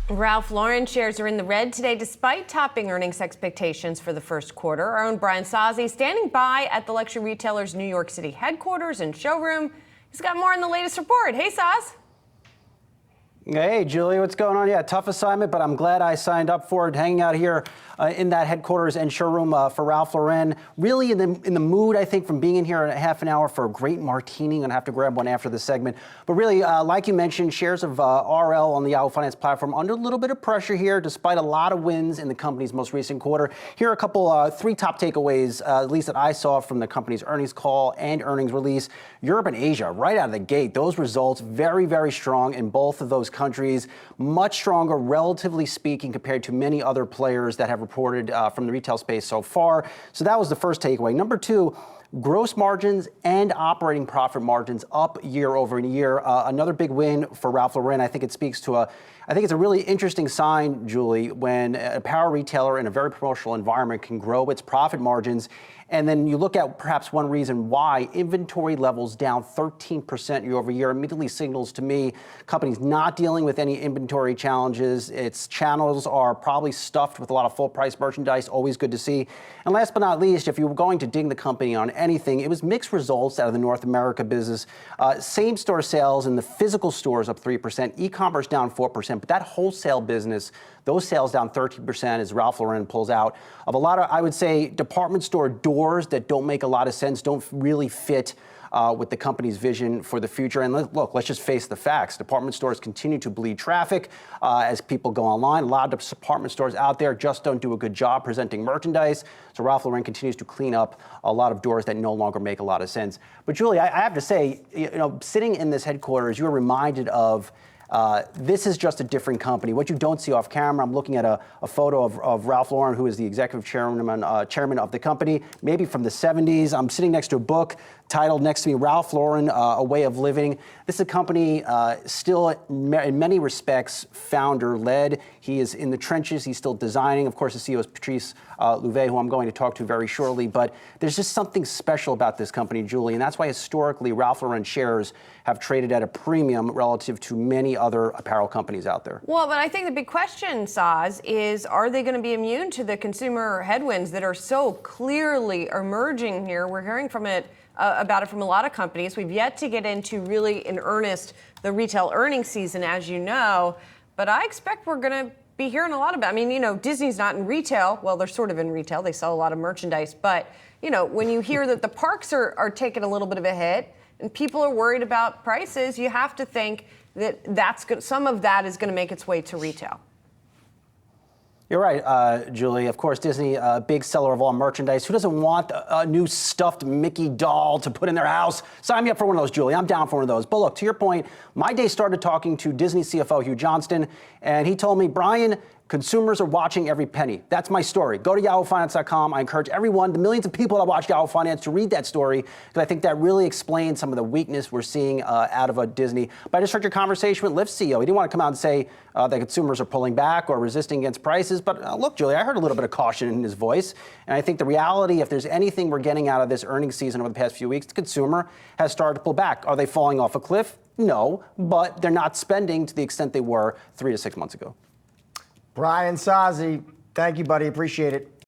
Ralph Lauren shares are in the red today despite topping earnings expectations for the first quarter. Our own Brian Sozzi standing by at the luxury retailer's New York City headquarters and showroom. He's got more on the latest report. Hey, Soz. Hey, Julie, what's going on? Yeah, tough assignment, but I'm glad I signed up for it. Hanging out here in that headquarters and showroom for Ralph Lauren. Really in the mood, I think, from being in here in a half an hour for a great martini. I'm going to have to grab one after the segment. But really, like you mentioned, shares of RL on the Yahoo Finance platform under a little bit of pressure here, despite a lot of wins in the company's most recent quarter. Here are a couple, three top takeaways, at least that I saw from the company's earnings call and earnings release. Europe and Asia, right out of the gate, those results very, very strong in both of those countries, much stronger, relatively speaking, compared to many other players that have reported from the retail space so far. So that was the first takeaway. Number two, gross margins and operating profit margins up year over year. Another big win for Ralph Lauren. I think it speaks to I think it's a really interesting sign, Julie, when an apparel retailer in a very promotional environment can grow its profit margins. And then you look at perhaps one reason why inventory levels down 13% year over year immediately signals to me companies not dealing with any inventory challenges. Its channels are probably stuffed with a lot of full price merchandise, always good to see. And last but not least, if you were going to ding the company on anything, it was mixed results out of the North America business. Same store sales in the physical stores up 3%, e-commerce down 4%, but that wholesale business, those sales down 13% as Ralph Lauren pulls out of a lot of, I would say, department store doors that don't make a lot of sense, don't really fit with the company's vision for the future. And look, let's just face the facts. Department stores continue to bleed traffic as people go online. A lot of department stores out there just don't do a good job presenting merchandise. So Ralph Lauren continues to clean up a lot of doors that no longer make a lot of sense. But Julie, I have to say, sitting in this headquarters, you're reminded of this is just a different company. What you don't see off camera, I'm looking at a photo of Ralph Lauren, who is the executive chairman of the company, maybe from the 70s. I'm sitting next to a book titled next to me, Ralph Lauren, A Way of Living. This is a company still, in many respects, founder-led. He is in the trenches. He's still designing. Of course, the CEO is Patrice Louvet, who I'm going to talk to very shortly. But there's just something special about this company, Julie, and that's why historically Ralph Lauren shares have traded at a premium relative to many other apparel companies out there. Well, but I think the big question, Soz, is are they going to be immune to the consumer headwinds that are so clearly emerging here? We're hearing from it about it from a lot of companies. We've yet to get into really in earnest the retail earnings season, as you know, but I expect we're going to be hearing a lot about it. I mean, Disney's not in retail. Well, they're sort of in retail. They sell a lot of merchandise, but when you hear that the parks are taking a little bit of a hit and people are worried about prices, you have to think that some of that is going to make its way to retail. You're right, Julie. Of course, Disney, big seller of all merchandise. Who doesn't want a new stuffed Mickey doll to put in their house? Sign me up for one of those, Julie. I'm down for one of those. But look, to your point, my day started talking to Disney CFO Hugh Johnston, and he told me, Brian, consumers are watching every penny. That's my story. Go to yahoofinance.com. I encourage everyone, the millions of people that watch Yahoo Finance, to read that story, because I think that really explains some of the weakness we're seeing out of Disney. But I just heard your conversation with Lyft CEO. He didn't want to come out and say that consumers are pulling back or resisting against prices. But look, Julie, I heard a little bit of caution in his voice. And I think the reality, if there's anything we're getting out of this earnings season over the past few weeks, the consumer has started to pull back. Are they falling off a cliff? No, but they're not spending to the extent they were 3 to 6 months ago. Brian Sozzi, thank you, buddy. Appreciate it.